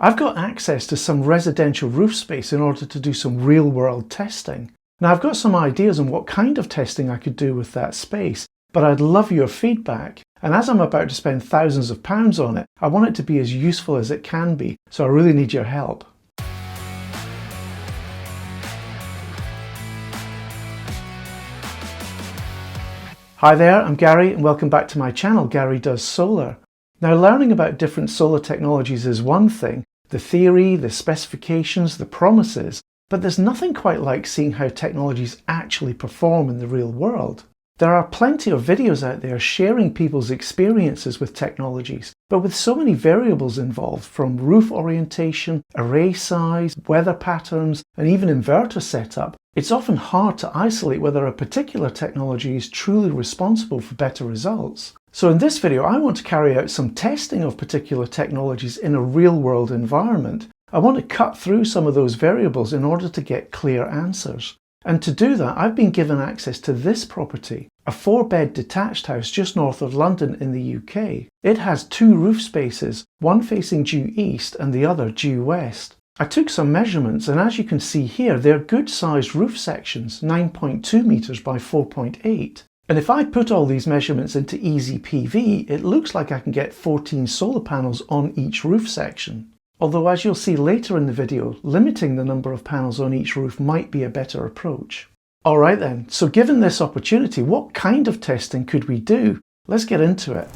I've got access to some residential roof space in order to do some real-world testing. Now I've got some ideas on what kind of testing I could do with that space, but I'd love your feedback. And as I'm about to spend thousands of pounds on it, I want it to be as useful as it can be, so I really need your help. Hi there, I'm Gary and welcome back to my channel, Gary Does Solar. Now learning about different solar technologies is one thing, the theory, the specifications, the promises, but there's nothing quite like seeing how technologies actually perform in the real world. There are plenty of videos out there sharing people's experiences with technologies, but with so many variables involved, from roof orientation, array size, weather patterns, and even inverter setup, it's often hard to isolate whether a particular technology is truly responsible for better results. So in this video, I want to carry out some testing of particular technologies in a real-world environment. I want to cut through some of those variables in order to get clear answers. And to do that, I've been given access to this property, a 4-bed detached house just north of London in the UK. It has 2 roof spaces, one facing due east and the other due west. I took some measurements, and as you can see here, they're good sized roof sections, 9.2 meters by 4.8. And if I put all these measurements into easy PV, it looks like I can get 14 solar panels on each roof section. Although, as you'll see later in the video, limiting the number of panels on each roof might be a better approach. Alright then, so given this opportunity, what kind of testing could we do? Let's get into it.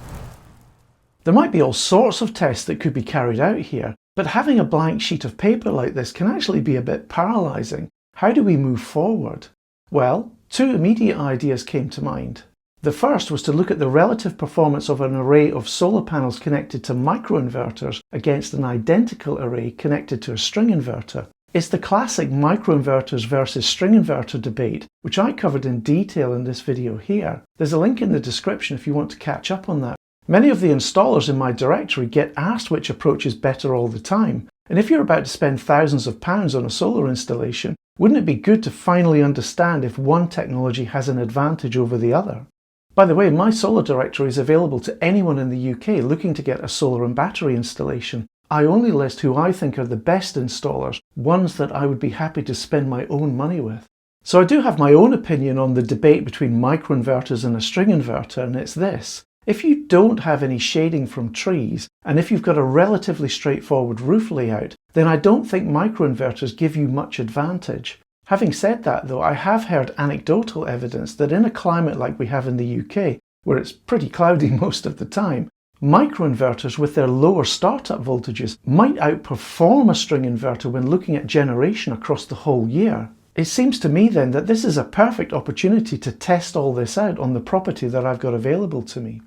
There might be all sorts of tests that could be carried out here, but having a blank sheet of paper like this can actually be a bit paralysing. How do we move forward? Well, 2 immediate ideas came to mind. The first was to look at the relative performance of an array of solar panels connected to microinverters against an identical array connected to a string inverter. It's the classic microinverters versus string inverter debate, which I covered in detail in this video here. There's a link in the description if you want to catch up on that. Many of the installers in my directory get asked which approach is better all the time, and if you're about to spend thousands of pounds on a solar installation, wouldn't it be good to finally understand if one technology has an advantage over the other? By the way, my solar directory is available to anyone in the UK looking to get a solar and battery installation. I only list who I think are the best installers, ones that I would be happy to spend my own money with. So I do have my own opinion on the debate between microinverters and a string inverter, and it's this. If you don't have any shading from trees, and if you've got a relatively straightforward roof layout, then I don't think microinverters give you much advantage. Having said that though, I have heard anecdotal evidence that in a climate like we have in the UK, where it's pretty cloudy most of the time, microinverters with their lower startup voltages might outperform a string inverter when looking at generation across the whole year. It seems to me then that this is a perfect opportunity to test all this out on the property that I've got available to me.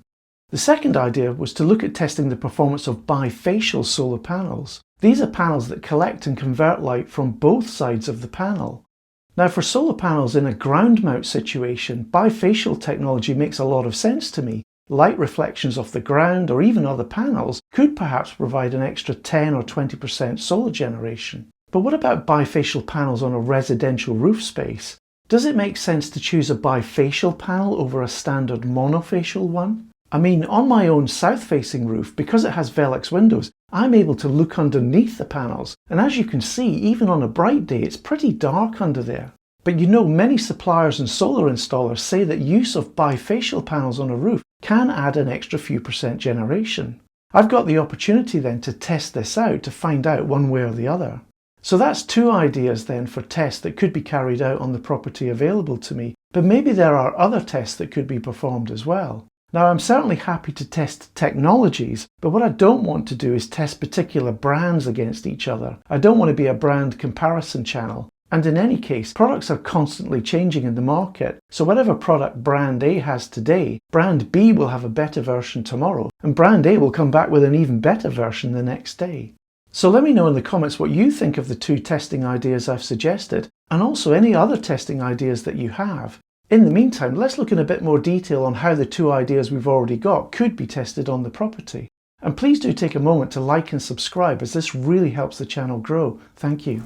The second idea was to look at testing the performance of bifacial solar panels. These are panels that collect and convert light from both sides of the panel. Now for solar panels in a ground mount situation, bifacial technology makes a lot of sense to me. Light reflections off the ground or even other panels could perhaps provide an extra 10 or 20% solar generation. But what about bifacial panels on a residential roof space? Does it make sense to choose a bifacial panel over a standard monofacial one? I mean, on my own south-facing roof, because it has Velux windows, I'm able to look underneath the panels, and as you can see, even on a bright day, it's pretty dark under there. But you know, many suppliers and solar installers say that use of bifacial panels on a roof can add an extra few percent generation. I've got the opportunity then to test this out to find out one way or the other. So that's 2 ideas then for tests that could be carried out on the property available to me, but maybe there are other tests that could be performed as well. Now I'm certainly happy to test technologies, but what I don't want to do is test particular brands against each other. I don't want to be a brand comparison channel. And in any case, products are constantly changing in the market, so whatever product brand A has today, brand B will have a better version tomorrow, and brand A will come back with an even better version the next day. So let me know in the comments what you think of the 2 testing ideas I've suggested, and also any other testing ideas that you have. In the meantime, let's look in a bit more detail on how the 2 ideas we've already got could be tested on the property. And please do take a moment to like and subscribe, as this really helps the channel grow. Thank you.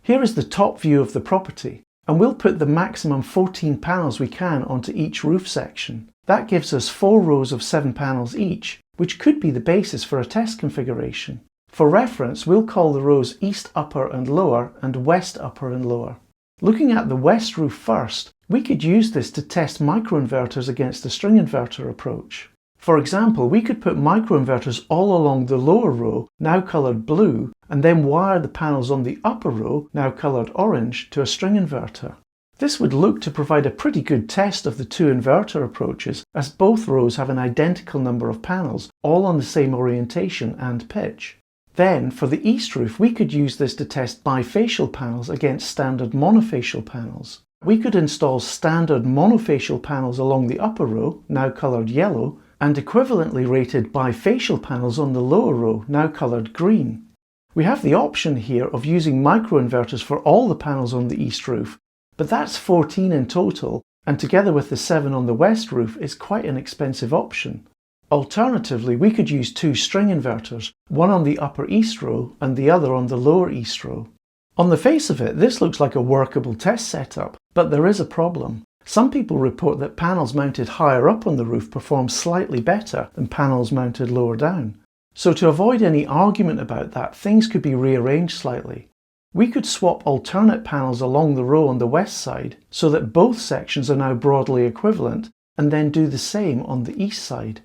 Here is the top view of the property, and we'll put the maximum 14 panels we can onto each roof section. That gives us 4 rows of 7 panels each, which could be the basis for a test configuration. For reference, we'll call the rows East Upper and Lower and West Upper and Lower. Looking at the west roof first, we could use this to test microinverters against the string inverter approach. For example, we could put microinverters all along the lower row, now coloured blue, and then wire the panels on the upper row, now coloured orange, to a string inverter. This would look to provide a pretty good test of the two inverter approaches, as both rows have an identical number of panels, all on the same orientation and pitch. Then, for the east roof, we could use this to test bifacial panels against standard monofacial panels. We could install standard monofacial panels along the upper row, now coloured yellow, and equivalently rated bifacial panels on the lower row, now coloured green. We have the option here of using microinverters for all the panels on the east roof, but that's 14 in total, and together with the 7 on the west roof is quite an expensive option. Alternatively, we could use 2 string inverters, one on the upper east row and the other on the lower east row. On the face of it, this looks like a workable test setup, but there is a problem. Some people report that panels mounted higher up on the roof perform slightly better than panels mounted lower down. So to avoid any argument about that, things could be rearranged slightly. We could swap alternate panels along the row on the west side so that both sections are now broadly equivalent, and then do the same on the east side.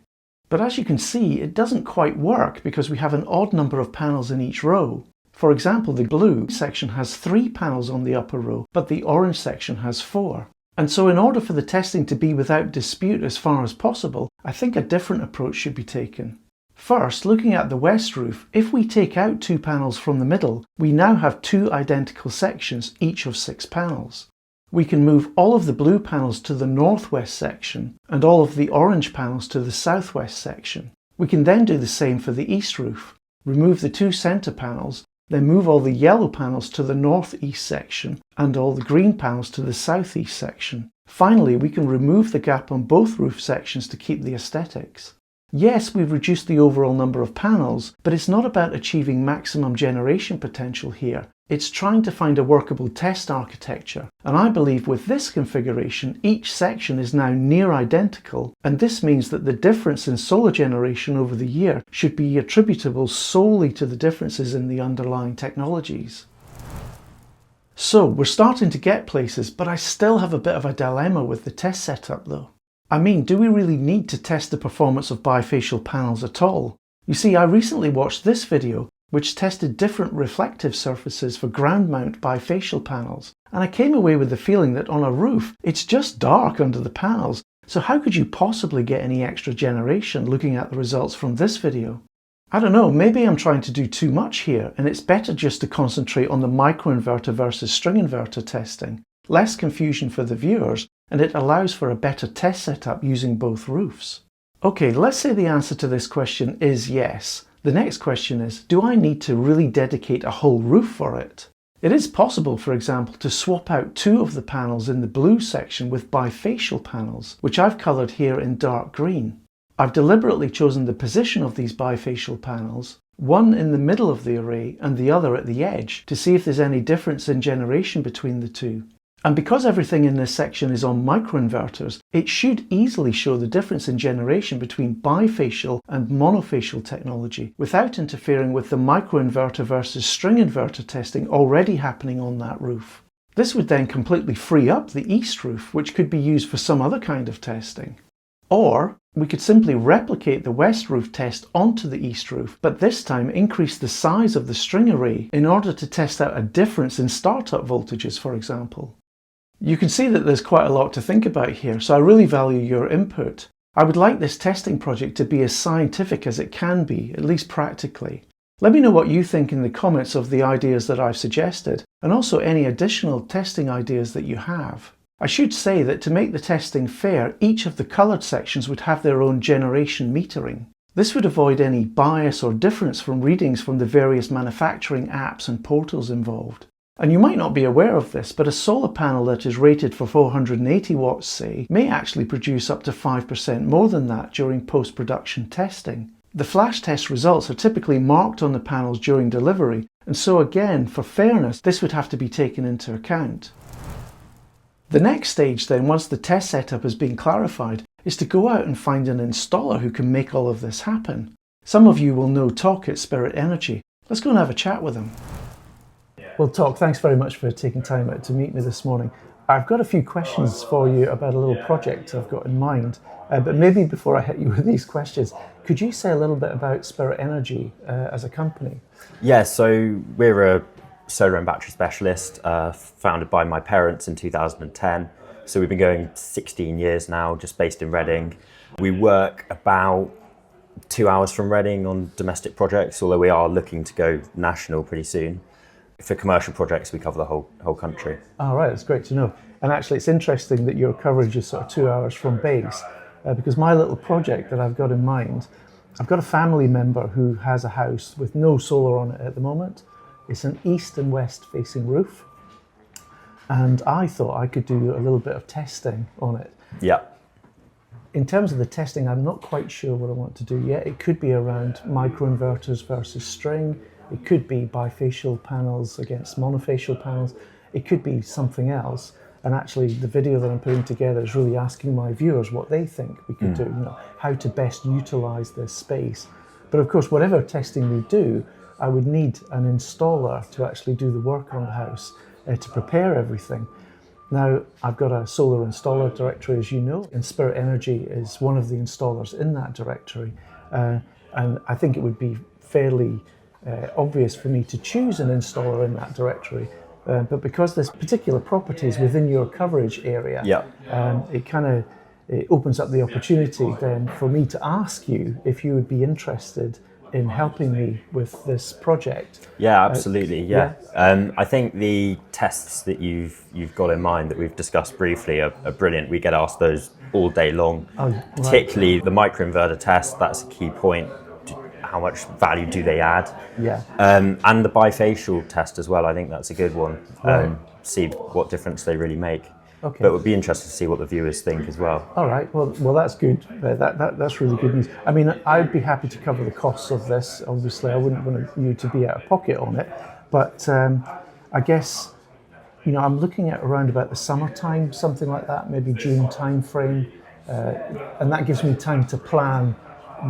But as you can see, it doesn't quite work because we have an odd number of panels in each row. For example, the blue section has 3 panels on the upper row, but the orange section has 4. And so in order for the testing to be without dispute as far as possible, I think a different approach should be taken. First, looking at the west roof, if we take out 2 panels from the middle, we now have 2 identical sections, each of 6 panels. We can move all of the blue panels to the northwest section and all of the orange panels to the southwest section. We can then do the same for the east roof. Remove the 2 centre panels, then move all the yellow panels to the northeast section and all the green panels to the southeast section. Finally, we can remove the gap on both roof sections to keep the aesthetics. Yes, we've reduced the overall number of panels, but it's not about achieving maximum generation potential here. It's trying to find a workable test architecture, and I believe with this configuration each section is now near identical, and this means that the difference in solar generation over the year should be attributable solely to the differences in the underlying technologies. So we're starting to get places, but I still have a bit of a dilemma with the test setup though. I mean, do we really need to test the performance of bifacial panels at all? You see, I recently watched this video which tested different reflective surfaces for ground mount bifacial panels, and I came away with the feeling that on a roof it's just dark under the panels, so how could you possibly get any extra generation looking at the results from this video? I don't know, maybe I'm trying to do too much here and it's better just to concentrate on the microinverter versus string inverter testing. Less confusion for the viewers, and it allows for a better test setup using both roofs. Okay, let's say the answer to this question is yes. The next question is, do I need to really dedicate a whole roof for it? It is possible, for example, to swap out 2 of the panels in the blue section with bifacial panels, which I've coloured here in dark green. I've deliberately chosen the position of these bifacial panels, one in the middle of the array and the other at the edge, to see if there's any difference in generation between the two. And because everything in this section is on microinverters, it should easily show the difference in generation between bifacial and monofacial technology without interfering with the microinverter versus string inverter testing already happening on that roof. This would then completely free up the east roof, which could be used for some other kind of testing. Or we could simply replicate the west roof test onto the east roof, but this time increase the size of the string array in order to test out a difference in startup voltages, for example. You can see that there's quite a lot to think about here, so I really value your input. I would like this testing project to be as scientific as it can be, at least practically. Let me know what you think in the comments of the ideas that I've suggested, and also any additional testing ideas that you have. I should say that to make the testing fair, each of the coloured sections would have their own generation metering. This would avoid any bias or difference from readings from the various manufacturing apps and portals involved. And you might not be aware of this, but a solar panel that is rated for 480 watts, say, may actually produce up to 5% more than that during post-production testing. The flash test results are typically marked on the panels during delivery, and so again, for fairness, this would have to be taken into account. The next stage then, once the test setup has been clarified, is to go out and find an installer who can make all of this happen. Some of you will know Talk at Spirit Energy. Let's go and have a chat with him. Well, thanks very much for taking time out to meet me this morning. I've got a few questions for you about a little project I've got in mind, but maybe before I hit you with these questions, could you say a little bit about Spirit Energy as a company? Yeah, so we're a solar and battery specialist, founded by my parents in 2010. So we've been going 16 years now, just based in Reading. We work about 2 hours from Reading on domestic projects, although we are looking to go national pretty soon. For commercial projects, we cover the whole country. All right, that's great to know. And actually, it's interesting that your coverage is sort of 2 hours from base, because my little project that I've got in mind, I've got a family member who has a house with no solar on it at the moment. It's an east and west facing roof. And I thought I could do a little bit of testing on it. Yeah. In terms of the testing, I'm not quite sure what I want to do yet. It could be around microinverters versus string. It could be bifacial panels against monofacial panels. It could be something else. And actually, the video that I'm putting together is really asking my viewers what they think we could do, how to best utilize this space. But of course, whatever testing we do, I would need an installer to actually do the work on the house to prepare everything. Now, I've got a solar installer directory, as you know, and Spirit Energy is one of the installers in that directory. And I think it would be fairly obvious for me to choose an installer in that directory. But because this particular property is within your coverage area, it opens up the opportunity then for me to ask you if you would be interested in helping me with this project. Yeah, absolutely. Yeah. I think the tests that you've got in mind that we've discussed briefly are brilliant. We get asked those all day long. Oh, right. Particularly the microinverter test. That's a key point. How much value do they add? Yeah. And the bifacial test as well. I think that's a good one. See what difference they really make. Okay. But it would be interesting to see what the viewers think as well. All right. Well, that's good. That's really good news. I mean, I'd be happy to cover the costs of this. Obviously, I wouldn't want you to be out of pocket on it. But I guess, I'm looking at around about the summertime, something like that, maybe June time frame. And that gives me time to plan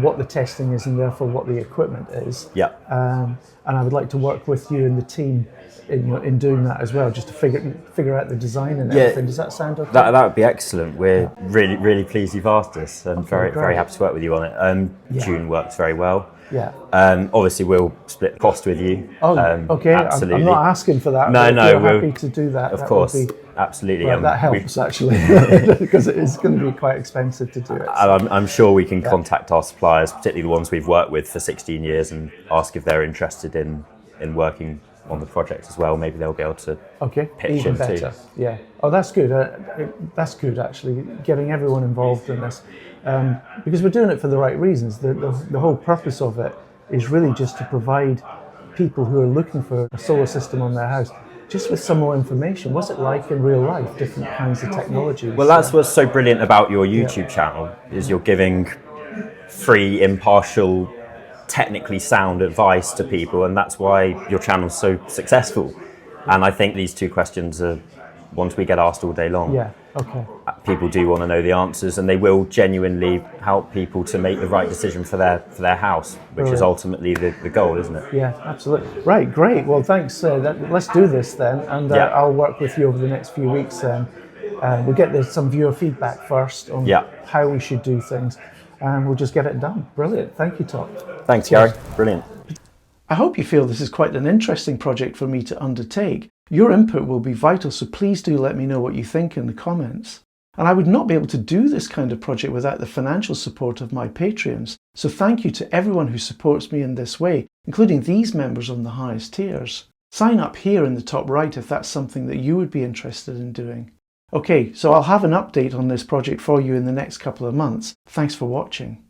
what the testing is and therefore what the equipment is. Yeah. And I would like to work with you and the team in doing that as well, just to figure out the design and everything. Does that sound okay? That would be excellent. We're really pleased you've asked us, and very happy to work with you on it. June works very well. Yeah. Obviously, we'll split the cost with you. Oh, okay. Absolutely. I'm not asking for that. No, if you're happy to do that. Of course, absolutely. Well, that helps actually, because it is going to be quite expensive to do it. I'm sure we can contact our suppliers, particularly the ones we've worked with for 16 years, and ask if they're interested in working on the project as well. Maybe they'll be able to pitch even in better. too. Yeah. Oh, that's good. That's good actually, getting everyone involved in this, because we're doing it for the right reasons. The whole purpose of it is really just to provide people who are looking for a solar system on their house just with some more information. What's it like in real life, different kinds of technologies? Well, that's what's so brilliant about your YouTube channel, is you're giving free, impartial, technically sound advice to people, and that's why your channel's so successful. And I think these two questions are ones we get asked all day long. Yeah, okay. People do want to know the answers, and they will genuinely help people to make the right decision for their house, which is ultimately the goal, isn't it? Yeah, absolutely. Right, great. Well, thanks. Let's do this then, and I'll work with you over the next few weeks. We'll get some viewer feedback first on how we should do things, and we'll just get it done. Brilliant. Thank you, Tom. Thanks, Gary. Brilliant. I hope you feel this is quite an interesting project for me to undertake. Your input will be vital, so please do let me know what you think in the comments. And I would not be able to do this kind of project without the financial support of my Patreons. So thank you to everyone who supports me in this way, including these members on the highest tiers. Sign up here in the top right if that's something that you would be interested in doing. Okay, so I'll have an update on this project for you in the next couple of months. Thanks for watching.